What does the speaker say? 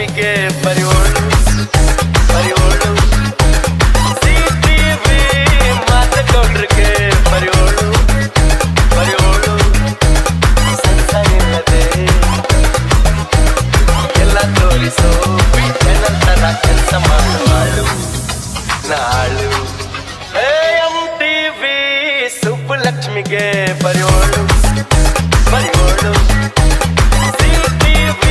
ಲಕ್ಷ್ಮಿಗೆ ಬರೆಯೋಳು ಬರೆಯೋಳು CTV ಮಾತಕೊಂಡ್ರಿಗೆ ಬರೆಯೋಳು ಬರೆಯೋಳು ಸಂಸಾರಿಲ್ಲದೆ ಎಲ್ಲ ತೋರಿಸೋ ಏನಂತರ ಕೆಲಸ ಮಾಡುವಾಳು ನಾಳು MTV ಸುಬ್ಬಲಕ್ಷ್ಮಿಗೆ ಬರೆಯೋಳು ಬರೆಯೋಳು CTV